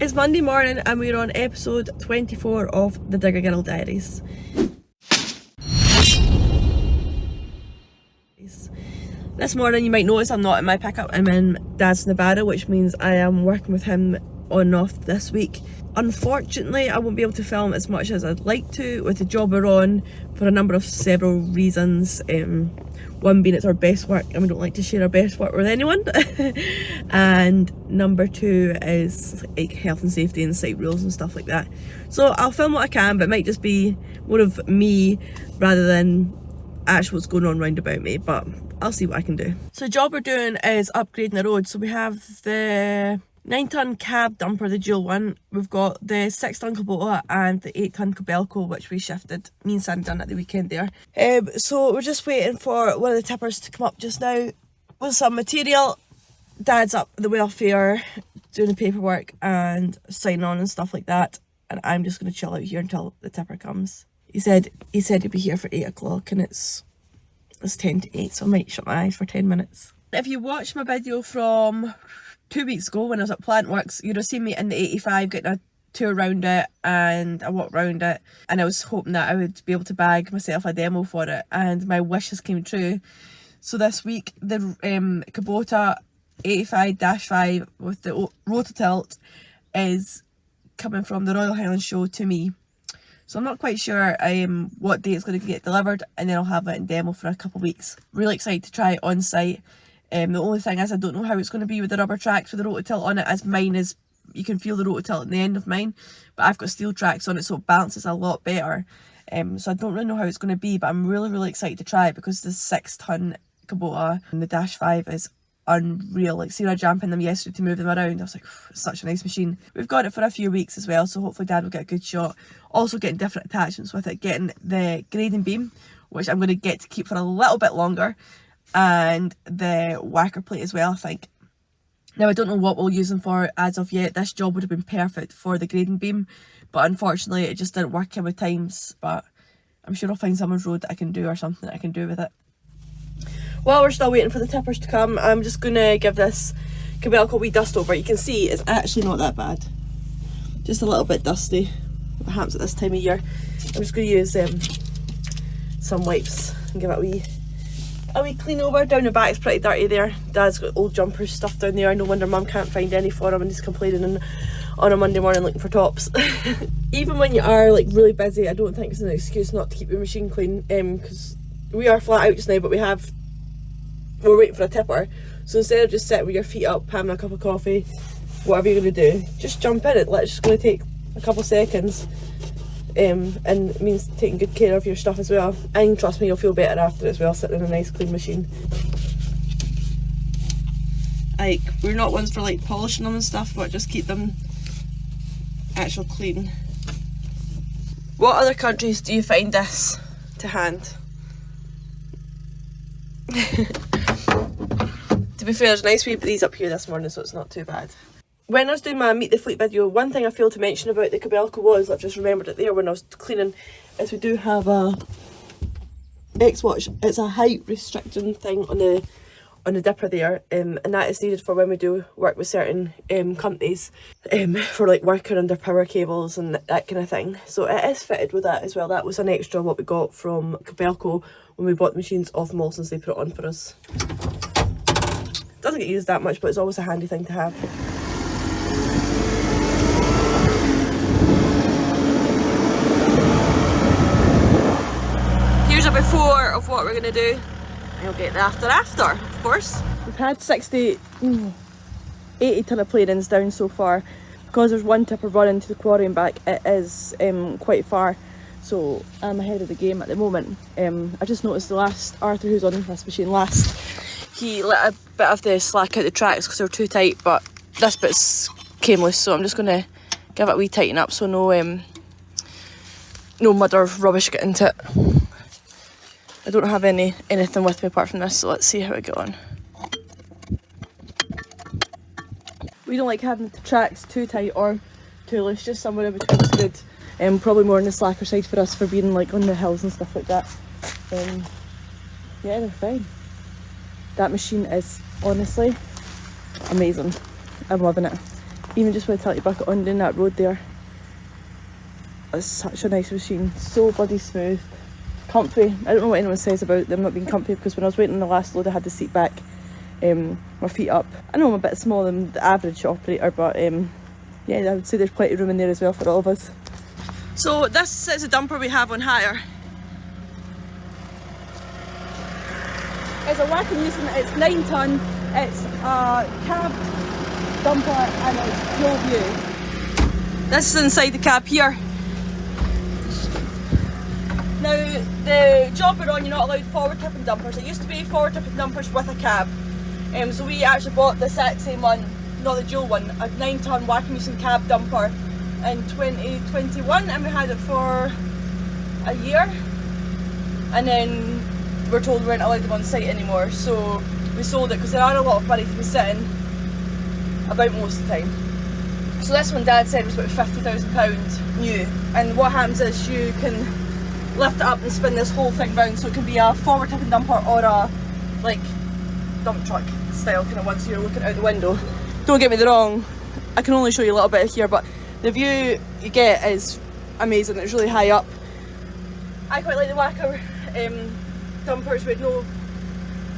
It's Monday morning and we're on episode 24 of the Digger Girl Diaries. This morning you might notice I'm not in my pickup, I'm in Dad's Nevada, which means I am working with him on and off this week. Unfortunately, I won't be able to film as much as I'd like to with the job we're on for a number of several reasons. One being it's our best work and we don't like to share our best work with anyone. And number two is like health and safety and site rules and stuff like that. So I'll film what I can, but it might just be more of me rather than actually what's going on round about me, but I'll see what I can do. So the job we're doing is upgrading the road. So we have the 9-ton cab dumper, the dual one. We've got the 6-ton Kubota and the 8-ton Kubota, which we shifted. Me and Sam done at the weekend there. So we're just waiting for one of the tippers to come up just now with some material. Dad's up at the welfare doing the paperwork and signing on and stuff like that. And I'm just going to chill out here until the tipper comes. He said he'd be here for 8 o'clock and it's 10 to 8, so I might shut my eyes for 10 minutes. If you watched my video from 2 weeks ago when I was at Plant Works, you'd have seen me in the 85 getting a tour around it, and I walked around it and I was hoping that I would be able to bag myself a demo for it, and my wishes came true. So this week the Kubota KX085-5 with the rototilt is coming from the Royal Highland Show to me. So I'm not quite sure what day it's going to get delivered, and then I'll have it in demo for a couple of weeks. Really excited to try it on site. The only thing is I don't know how it's going to be with the rubber tracks with the rototilt on it, as mine is, you can feel the rototilt at the end of mine, but I've got steel tracks on it so it balances a lot better. So I don't really know how it's going to be, but I'm really excited to try it because the 6-ton Kubota and the Dash 5 is unreal. Like, see when I jumped in them yesterday to move them around, I was like, it's such a nice machine. We've got it for a few weeks as well, so hopefully Dad will get a good shot. Also getting different attachments with it, getting the grading beam, which I'm going to get to keep for a little bit longer, and the Wacker plate as well, I think. Now I don't know what we'll use them for as of yet. This job would have been perfect for the grading beam, but unfortunately it just didn't work in with times, but I'm sure I'll find someone's road that I can do or something that I can do with it. While we're still waiting for the tippers to come, I'm just going to give this Kubota a wee dust over. You can see it's actually not that bad. Just a little bit dusty, perhaps at this time of year. I'm just going to use some wipes and give it a wee clean over. Down the back is pretty dirty there. Dad's got old jumpers stuff down there. No wonder Mum can't find any for him and he's complaining on a Monday morning looking for tops. Even when you are like really busy, I don't think it's an excuse not to keep your machine clean, because we are flat out just now, but we're waiting for a tipper. So instead of just sitting with your feet up, having a cup of coffee, whatever you're going to do, just jump in it. It's just going to take a couple of seconds, and it means taking good care of your stuff as well. And trust me, you'll feel better after as well, sitting in a nice clean machine. Like, we're not ones for like polishing them and stuff, but just keep them actual clean. What other countries do you find this to hand? To be fair, there's a nice wee breeze up here this morning, so it's not too bad. When I was doing my Meet the Fleet video, one thing I failed to mention about the Kubota was, I've just remembered it there when I was cleaning, is we do have a X-Watch. It's a height restriction thing on the dipper there, and that is needed for when we do work with certain companies, for like working under power cables and that kind of thing. So it is fitted with that as well. That was an extra what we got from Kubota when we bought the machines off Molson's. They put it on for us. Doesn't get used that much, but it's always a handy thing to have. Here's a before of what we're going to do, and you'll get the after, of course. We've had 80 ton of planings down so far. Because there's one tipper running to the quarry and back, it is quite far, so I'm ahead of the game at the moment. I just noticed the last Arthur, who's on this machine last, he let a bit of the slack out the tracks because they were too tight, but this bit's came loose, so I'm just going to give it a wee tighten up so no mud or rubbish get into it. I don't have anything with me apart from this, so let's see how I get on. We don't like having the tracks too tight or too loose, just somewhere in between is good. Probably more on the slacker side for us for being like on the hills and stuff like that. Yeah, they're fine. That machine is honestly amazing. I'm loving it. Even just with a tilty bucket on down that road there. It's such a nice machine, so bloody smooth, comfy. I don't know what anyone says about them not being comfy, because when I was waiting on the last load I had the seat back, my feet up. I know I'm a bit smaller than the average operator, but yeah, I would say there's plenty of room in there as well for all of us. So this is a dumper we have on hire. It's a Wacker Neuson, it's 9 tonne, it's a cab dumper and it's dual view. This is inside the cab here. Now the job we're on, you're not allowed forward tipping dumpers. It used to be forward tipping dumpers with a cab. So we actually bought the exact same one, not the dual one, a 9 tonne Wacker Neuson cab dumper in 2021, and we had it for a year, and then we're told we weren't allowed them on site anymore, so we sold it because there are a lot of money to be sitting about most of the time. So this one Dad said was about £50,000 new, and what happens is you can lift it up and spin this whole thing round, so it can be a forward tipping dumper or a like dump truck style kind of one, so you're looking out the window. Don't get me wrong, I can only show you a little bit here, but the view you get is amazing. It's really high up. I quite like the Wacker dumpers. We had don't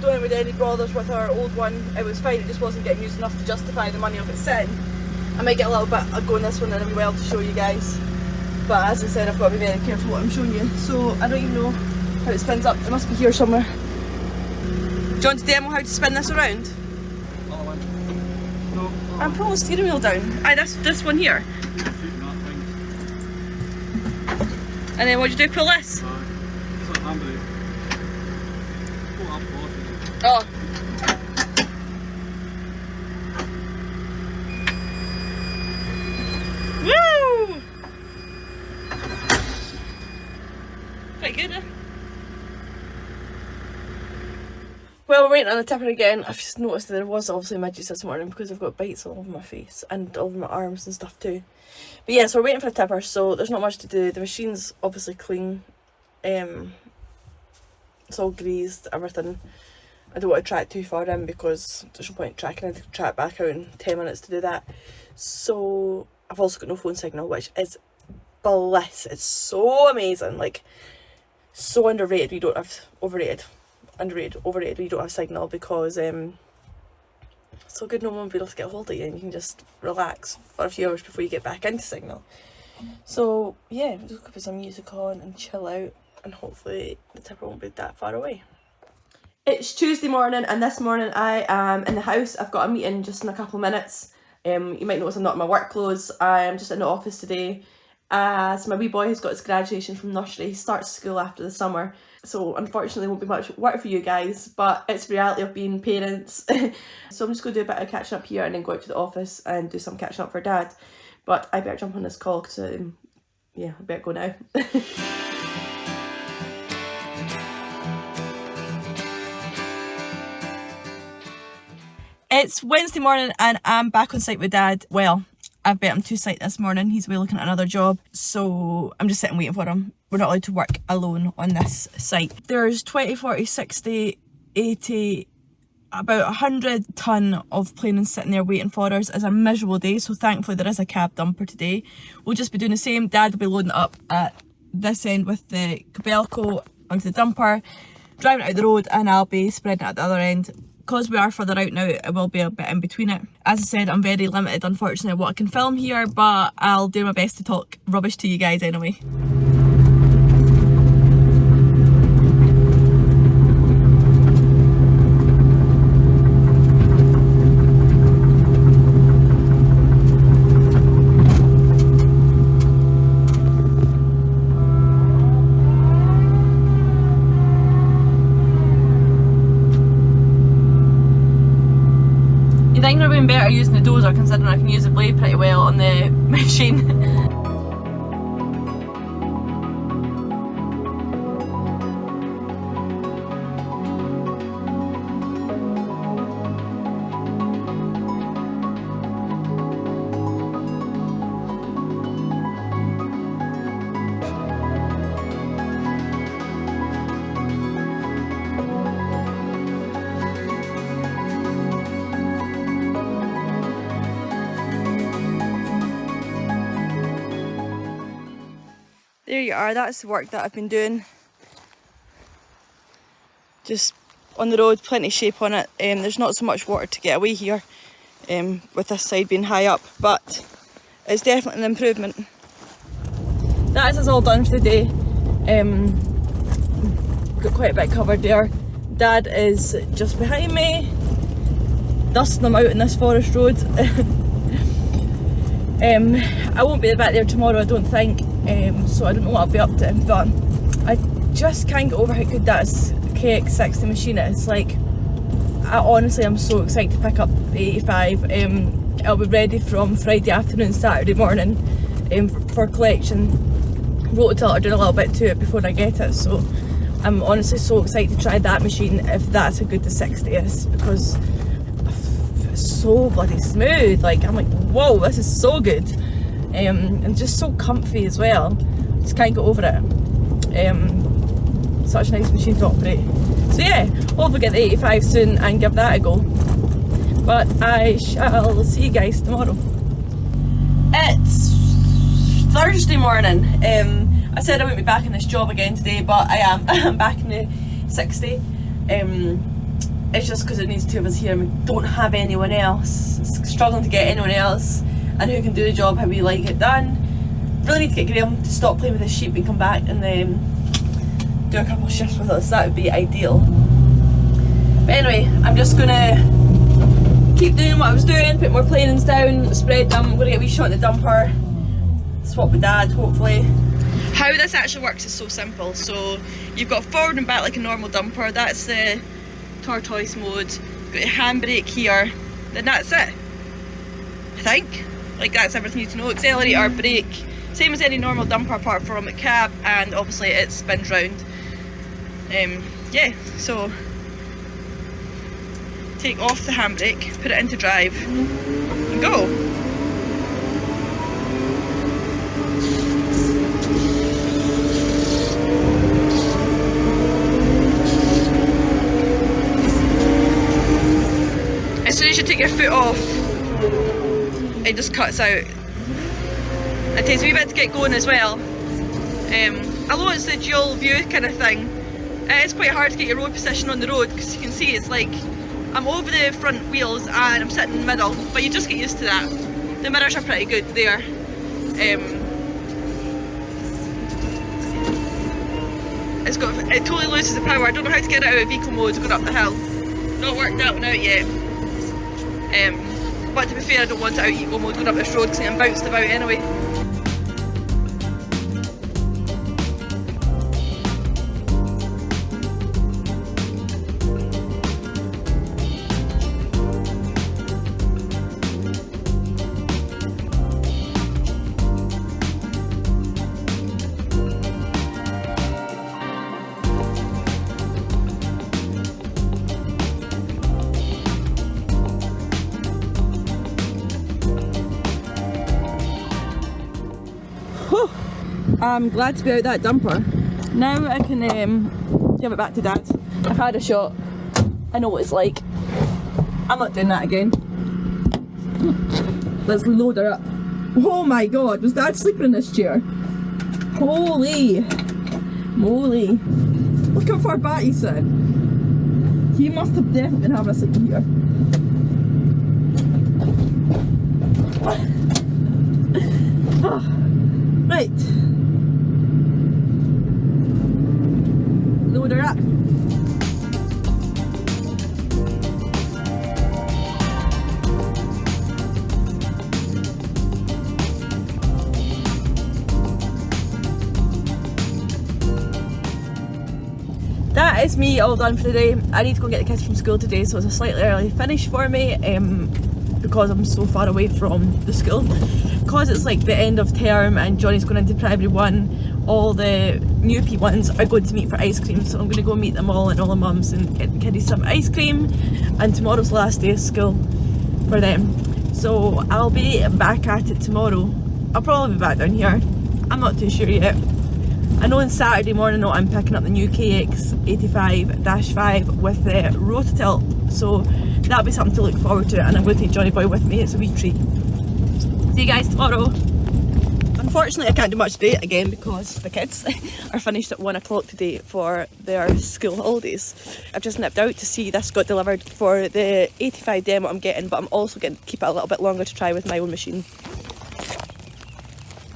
have any bothers with our old one. It was fine, it just wasn't getting used enough to justify the money of it sitting. I might get a little bit of going this one in as well to show you guys, but as I said, I've got to be very careful what I'm showing you. So I don't even know how it spins up. It must be here somewhere. Do you want to demo how to spin this around? No. I'm pulling the steering wheel down. Aye, this one here. And then what do you do? Pull this? It's like handbrake. Pull up, Oh. Woo! Quite good, eh? Well, we're waiting on the tipper again. I've just noticed that there was obviously midges this morning because I've got bites all over my face and all over my arms and stuff too. But yeah, so we're waiting for a tipper, so there's not much to do. The machine's obviously clean. It's all greased, everything. I don't want to track too far in because there's no point tracking it to track back out in 10 minutes to do that. So I've also got no phone signal, which is bliss. It's so amazing, like so underrated. We don't have overrated, we don't have signal, because it's so good no one will be able to get a hold of you and you can just relax for a few hours before you get back into signal. So yeah, we'll just put some music on and chill out, and hopefully the tipper won't be that far away. It's Tuesday morning, and this morning I am in the house. I've got a meeting just in a couple of minutes. You might notice I'm not in my work clothes. I'm just in the office today. So my wee boy has got his graduation from nursery. He starts school after the summer, so unfortunately won't be much work for you guys, but it's the reality of being parents. So I'm just going to do a bit of catching up here and then go out to the office and do some catching up for Dad. But I better jump on this call because yeah, I better go now. It's Wednesday morning and I'm back on site with Dad. Well, I've bet him to site this morning. He's away looking at another job, so I'm just sitting waiting for him. We're not allowed to work alone on this site. There's 20, 40, 60, 80, about 100 tonne of planing sitting there waiting for us. It's a miserable day, so thankfully there is a cab dumper today. We'll just be doing the same. Dad will be loading up at this end with the Kubota onto the dumper, driving it out the road, and I'll be spreading it at the other end. Because we are further out now, it will be a bit in between it. As I said, I'm very limited unfortunately what I can film here, but I'll do my best to talk rubbish to you guys anyway. I think it would have been better using the dozer, considering I can use the blade pretty well on the machine. there you are, that's the work that I've been doing. Just on the road, plenty of shape on it. There's not so much water to get away here, with this side being high up, but it's definitely an improvement. That is us all done for the day. Got quite a bit covered there. Dad is just behind me, dusting them out in this forest road. I won't be back there tomorrow, I don't think, so I don't know what I'll be up to, but I just can't get over how good that KX060 machine is. Like, I honestly am so excited to pick up the 85. I'll be ready from Friday afternoon, Saturday morning, for collection. Rototiller doing a little bit to it before I get it, so I'm honestly so excited to try that machine if that's how good the 60 is, because it's so bloody smooth. Like, I'm like, whoa, this is so good, and just so comfy as well. Just can't get over it. Such a nice machine to operate. So yeah, hopefully get the 85 soon and give that a go. But I shall see you guys tomorrow. It's Thursday morning. I said I wouldn't be back in this job again today, but I am. I'm back in the 60. It's just because it needs two of us here and we don't have anyone else. Struggling to get anyone else and who can do the job how we like it done. Really need to get Graham to stop playing with his sheep and come back and then do a couple of shifts with us. That would be ideal. But anyway, I'm just gonna keep doing what I was doing, put more planings down, spread them. I'm gonna get a wee shot in the dumper, swap with Dad hopefully. How this actually works is so simple. So you've got forward and back like a normal dumper. That's the tortoise mode. You've got your handbrake here. Then that's it, I think. Like, that's everything you need to know. Accelerator, brake, same as any normal dumper apart from the cab, and obviously it spins round. Yeah, so take off the handbrake, put it into drive, and go. As soon as you take your foot off, it just cuts out. It takes a wee bit to get going as well. Although it's the dual view kind of thing, it's quite hard to get your road position on the road, because you can see it's like I'm over the front wheels and I'm sitting in the middle, but you just get used to that. The mirrors are pretty good there. It totally loses the power. I don't know how to get it out of vehicle mode going up the hill. Not worked that one out yet. But to be fair, I don't want it out of eco mode going up this road because I'm bounced about anyway. I'm glad to be out that dumper. Now I can give it back to Dad. I've had a shot. I know what it's like. I'm not doing that again. Let's load her up. Oh my god, was Dad sleeping in this chair? Holy moly. Look how far back he's sitting. He must have definitely been having a sleep here. Right. Load her up. That is me all done for the day. I need to go get the kids from school today, so it's a slightly early finish for me because I'm so far away from the school. Because it's like the end of term and Johnny's going into primary 1, all the new P1s are going to meet for ice cream, so I'm going to go meet them all and all the mums and get the kiddies some ice cream, and tomorrow's the last day of school for them. So I'll be back at it tomorrow. I'll probably be back down here. I'm not too sure yet. I know on Saturday morning I'm picking up the new KX085-5 with the rototilt, so that'll be something to look forward to, and I'm going to take Johnny Boy with me. It's a wee treat. See you guys tomorrow. Unfortunately, I can't do much today again because the kids are finished at 1 o'clock today for their school holidays. I've just nipped out to see this got delivered for the 85 demo I'm getting, but I'm also going to keep it a little bit longer to try with my own machine.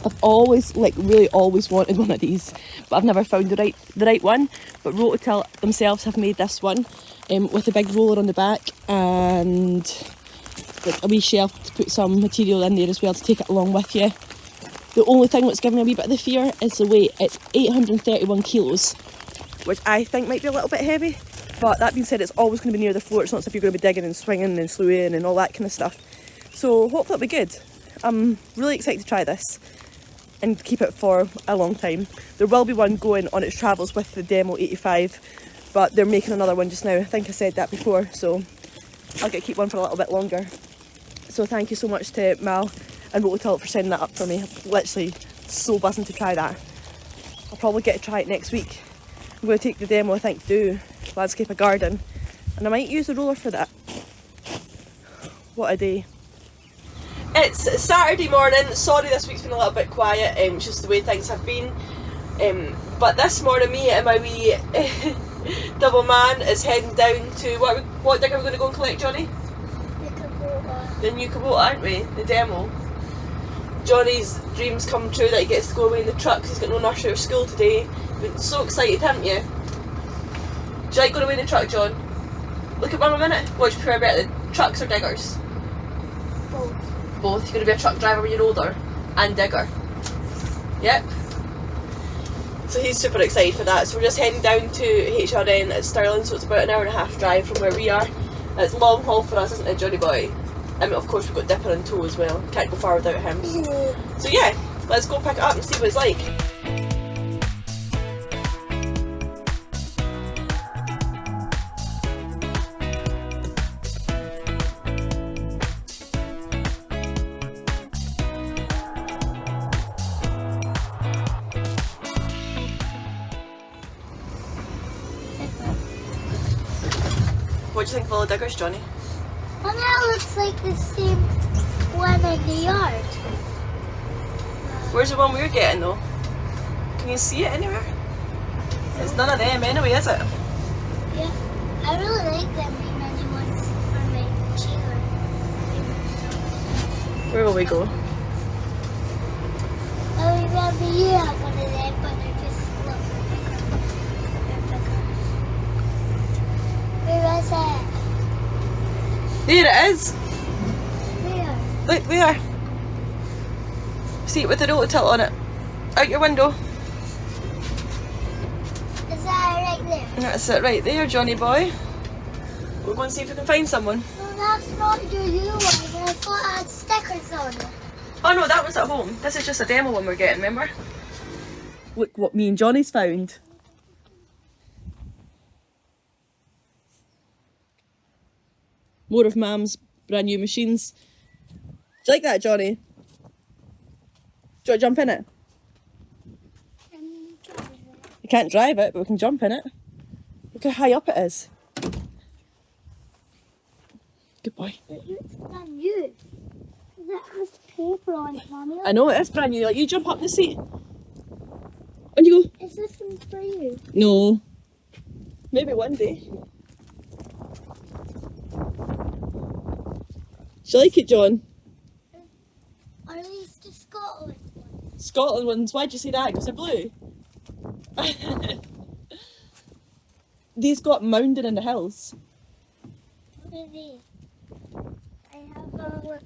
I've always, like really always wanted one of these, but I've never found the right one. But Rototilt themselves have made this one with a big roller on the back and like a wee shelf to put some material in there as well to take it along with you. The only thing that's giving me a wee bit of the fear is the weight. It's 831 kilos, which I think might be a little bit heavy. But that being said, it's always going to be near the floor. It's not as if you're going to be digging and swinging and slewing and all that kind of stuff. So hopefully it'll be good. I'm really excited to try this and keep it for a long time. There will be one going on its travels with the demo 85, but they're making another one just now. I think I said that before, so I'll get to keep one for a little bit longer. So thank you so much to Mal and Rototilt for sending that up for me. I'm literally so buzzing to try that. I'll probably get to try it next week. I'm going to take the demo, I think, to landscape a garden, and I might use the roller for that. What a day. It's Saturday morning. Sorry this week's been a little bit quiet, just the way things have been. But this morning me and my wee double man is heading down to, what dig are we going to go and collect, Johnny? The Kubota. The new Kubota, aren't we? The demo. Johnny's dreams come true that he gets to go away in the truck because he's got no nursery or school today. You've been so excited, haven't you? Do you like going away in the truck, John? Look at Mum a minute. What do you prefer better, trucks or diggers? Both. Both. You're going to be a truck driver when you're older and digger. Yep. So he's super excited for that. So we're just heading down to HRN at Stirling, so it's about an hour and a half drive from where we are. And it's long haul for us, isn't it, Johnny boy? I mean, of course we've got Dipper in tow as well. Can't go far without him. So yeah, let's go pick it up and see what it's like. What do you think of all the diggers, Johnny? Well, that looks like the same one in the yard. Where's the one we're getting though? Can you see it anywhere? It's none of them anyway, is it? Yeah, I really like them many ones for my children. Where will we go? I remember you have one of them, but they're just bigger. They're bigger. Where is it? There it is! Where? Look there! See it with the Rototilt on it. Out your window. Is that right there? That's it right there, Johnny boy. We'll go and see if we can find someone. No, that's not your new one. I thought it had stickers on it. Oh no, that was at home. This is just a demo one we're getting, remember? Look what me and Johnny's found. More of Mum's brand new machines. Do you like that, Johnny? Do you want to jump in it? You can't drive it, but we can jump in it. Look how high up it is. Good boy. It looks brand new. That has paper on it, Mommy. I know, it is brand new. Like, you jump up the seat. On you go. Is this one for you? No. Maybe one day. Do you like it, John? Are these the Scotland ones? Scotland ones. Why'd you say that? Because they're blue. These got mounded in the hills. What are these? I have a little...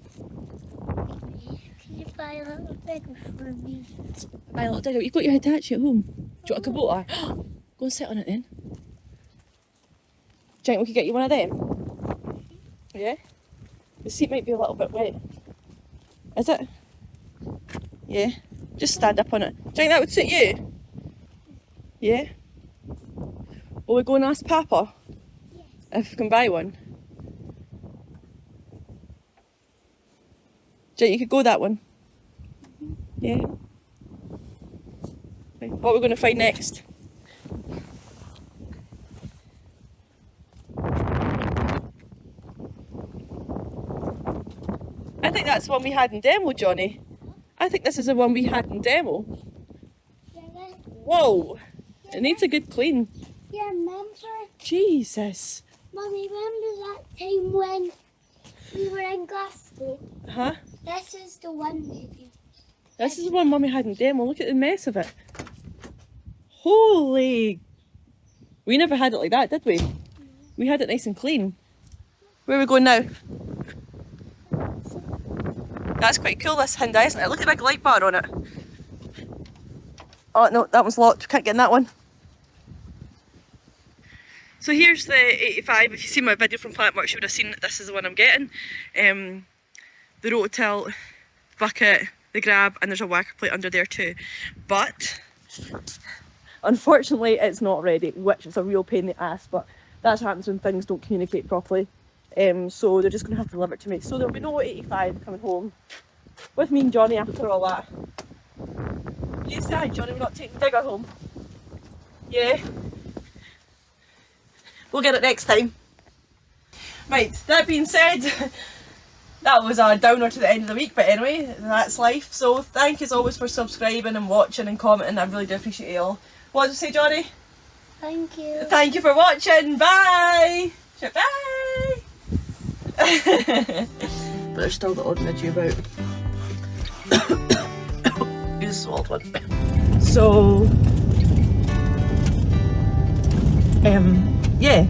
Can you buy a little bigger for me? Buy a little digger. You've got your Hitachi at home. Do you want a Kubota? Go and sit on it then. Do you think we could get you one of them? Yeah? The seat might be a little bit wet. Is it? Yeah. Just stand up on it. Do you think that would suit you? Yeah? Will we go and ask Papa? Yes. If we can buy one? Do you think you could go that one? Yeah? Right, what are we going to find next? I think that's the one we had in demo, Johnny. I think this is the one we had in demo. Yeah, Whoa! It needs a good clean. yeah, remember? Jesus. Mommy, remember that time when we were in Glasgow? Huh? This is the one, maybe. This is the one Mummy had in demo. Look at the mess of it. Holy... We never had it like that, did we? We had it nice and clean. Where are we going now? That's quite cool, this Hyundai, isn't it? Look at the big light bar on it. Oh no, that one's locked. We can't get in that one. So here's the 85. If you've seen my video from Plant Works, you would have seen that this is the one I'm getting. The rototilt, bucket, the grab, and there's a Wacker plate under there too. But unfortunately it's not ready, which is a real pain in the ass, but that happens when things don't communicate properly. So they're just going to have to deliver it to me. So there'll be no 85 coming home with me and Johnny after all that. You say hi, Johnny, we're not taking Digger home. Yeah. We'll get it next time. Right, that being said, that was a downer to the end of the week, but anyway, that's life. So thank you as always for subscribing and watching and commenting. I really do appreciate it all. What did you say, Johnny? Thank you. Thank you for watching. Bye. Bye. But there's still the odd midgie about. You swallowed one. So, yeah.